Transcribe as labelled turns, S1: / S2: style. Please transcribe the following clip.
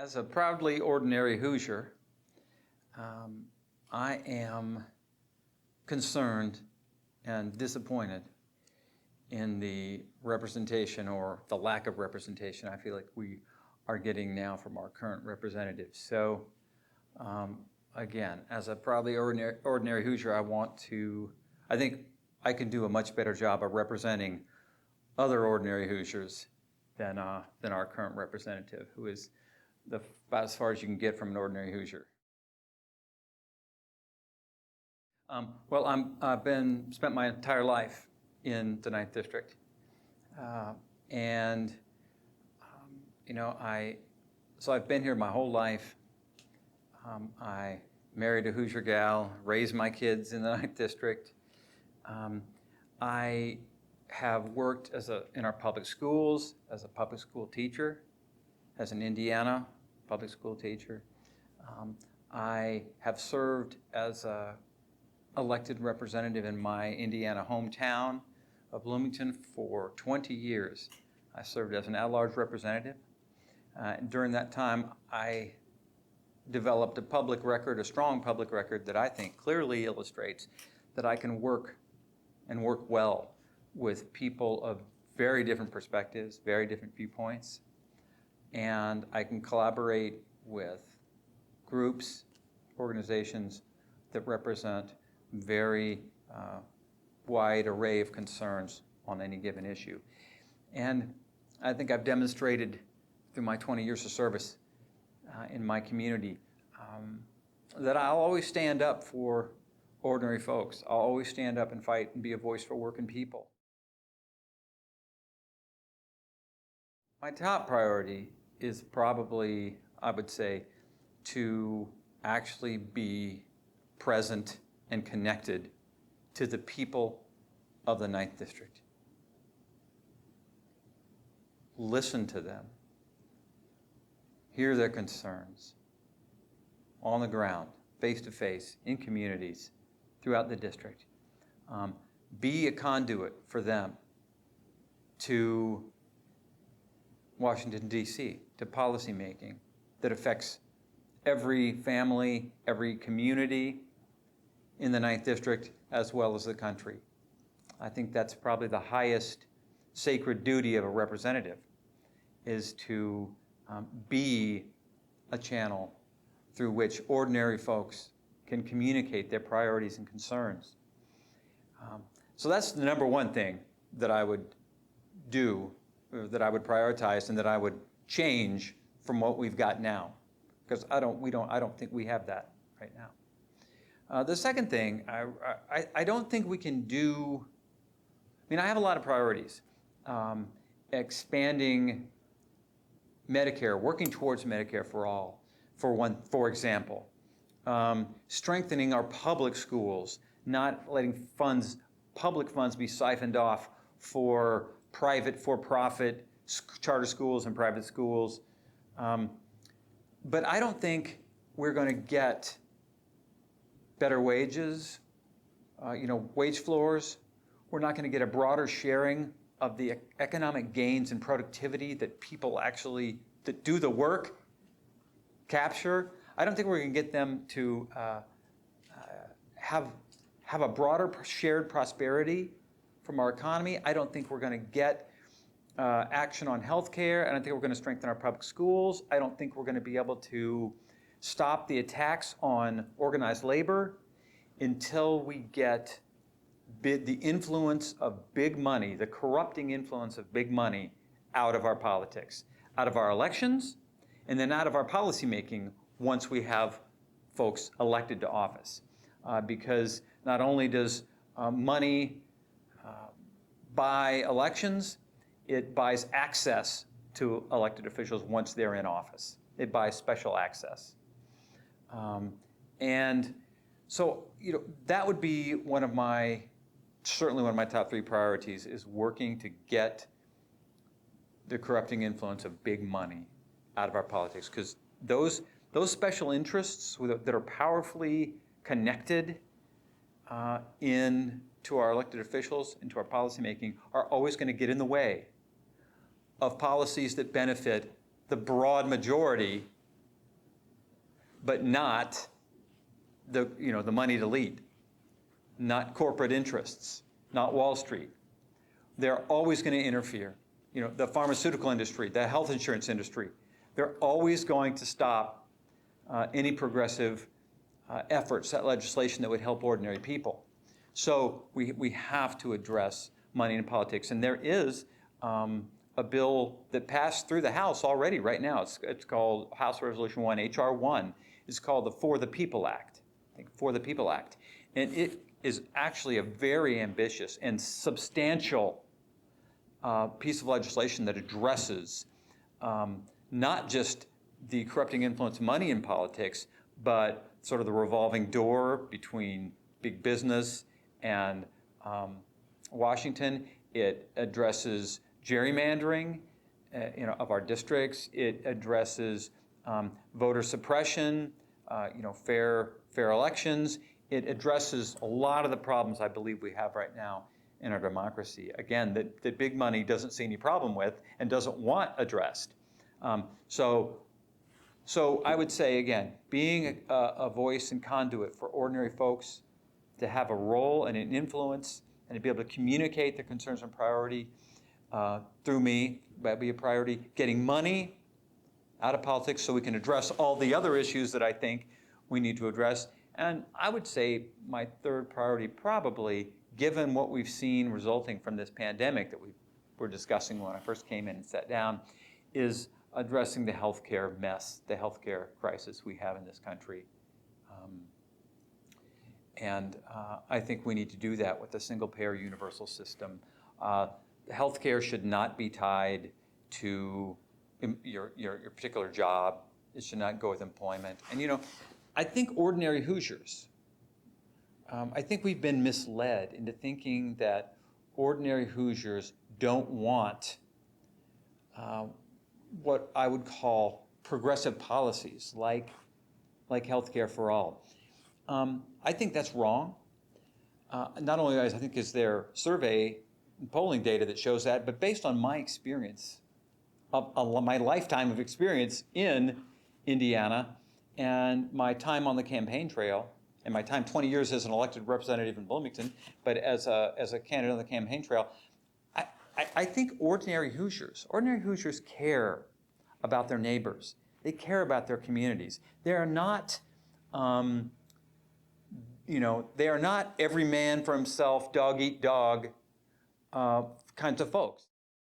S1: As a proudly ordinary Hoosier, I am concerned and disappointed in the representation or the lack of representation I feel like we are getting now from our current representatives. So again, as a proudly ordinary Hoosier, I think I can do a much better job of representing other ordinary Hoosiers than our current representative, who is about as far as you can get from an ordinary Hoosier. I've spent my entire life in the 9th District, so I've been here my whole life. I married a Hoosier gal, raised my kids in the 9th District. I have worked in our public schools as a public school teacher, as an Indiana public school teacher. I have served as an elected representative in my Indiana hometown of Bloomington for 20 years. I served as an at-large representative. During that time, I developed a strong public record that I think clearly illustrates that I can work well with people of very different perspectives, very different viewpoints, and I can collaborate with groups, organizations that represent very wide array of concerns on any given issue. And I think I've demonstrated through my 20 years of service in my community that I'll always stand up for ordinary folks. I'll always stand up and fight and be a voice for working people. My top priority is probably, I would say, to actually be present and connected to the people of the 9th District. Listen to them. Hear their concerns on the ground, face-to-face, in communities, throughout the district. Be a conduit for them to Washington, D.C., to policymaking that affects every family, every community in the 9th District, as well as the country. I think that's probably the highest sacred duty of a representative, is to be a channel through which ordinary folks can communicate their priorities and concerns. So that's the number one thing that I would do, that I would prioritize, and that I would change from what we've got now, because I don't think we have that right now. The second thing, I don't think we can do. I have a lot of priorities. Expanding Medicare, working towards Medicare for all, for example. Strengthening our public schools, not letting public funds be siphoned off for private, for-profit charter schools and private schools. But I don't think we're going to get better wages, wage floors. We're not going to get a broader sharing of the economic gains and productivity that people actually that do the work capture. I don't think we're going to get them to have a broader shared prosperity from our economy. I don't think we're going to get action on healthcare. I don't think we're going to strengthen our public schools. I don't think we're going to be able to stop the attacks on organized labor until we get the influence of big money, the corrupting influence of big money, out of our politics, out of our elections, and then out of our policymaking once we have folks elected to office. Because not only does money buy elections, it buys access to elected officials once they're in office. It buys special access. And so, that would be certainly one of my top 3 priorities, is working to get the corrupting influence of big money out of our politics, because those special interests that are powerfully connected to our elected officials and to our policymaking are always going to get in the way of policies that benefit the broad majority but not the money to lead, not corporate interests, not Wall Street. They're always going to interfere. The pharmaceutical industry, the health insurance industry, they're always going to stop any progressive efforts at legislation that would help ordinary people. So we have to address money in politics. And there is a bill that passed through the House already right now. It's called House Resolution 1, H.R. 1. It's called the For the People Act. I think For the People Act. And it is actually a very ambitious and substantial piece of legislation that addresses not just the corrupting influence of money in politics, but sort of the revolving door between big business and Washington. It addresses gerrymandering, of our districts. It addresses voter suppression, fair elections. It addresses a lot of the problems I believe we have right now in our democracy. Again, that big money doesn't see any problem with and doesn't want addressed. So I would say, again, being a voice and conduit for ordinary folks to have a role and an influence and to be able to communicate their concerns and priority through me, that be a priority. Getting money out of politics so we can address all the other issues that I think we need to address. And I would say my third priority, probably, given what we've seen resulting from this pandemic that we were discussing when I first came in and sat down, is addressing the healthcare mess, the healthcare crisis we have in this country. I think we need to do that with a single-payer universal system. Healthcare should not be tied to your particular job. It should not go with employment. And I think ordinary Hoosiers, I think we've been misled into thinking that ordinary Hoosiers don't want what I would call progressive policies like healthcare for all. I think that's wrong. Not only I think is there survey and polling data that shows that, but based on my experience, my lifetime of experience in Indiana and my time on the campaign trail, and my time 20 years as an elected representative in Bloomington, but as a candidate on the campaign trail, I think ordinary Hoosiers care about their neighbors. They care about their communities. They are not, they are not every man for himself, dog eat dog kinds of folks.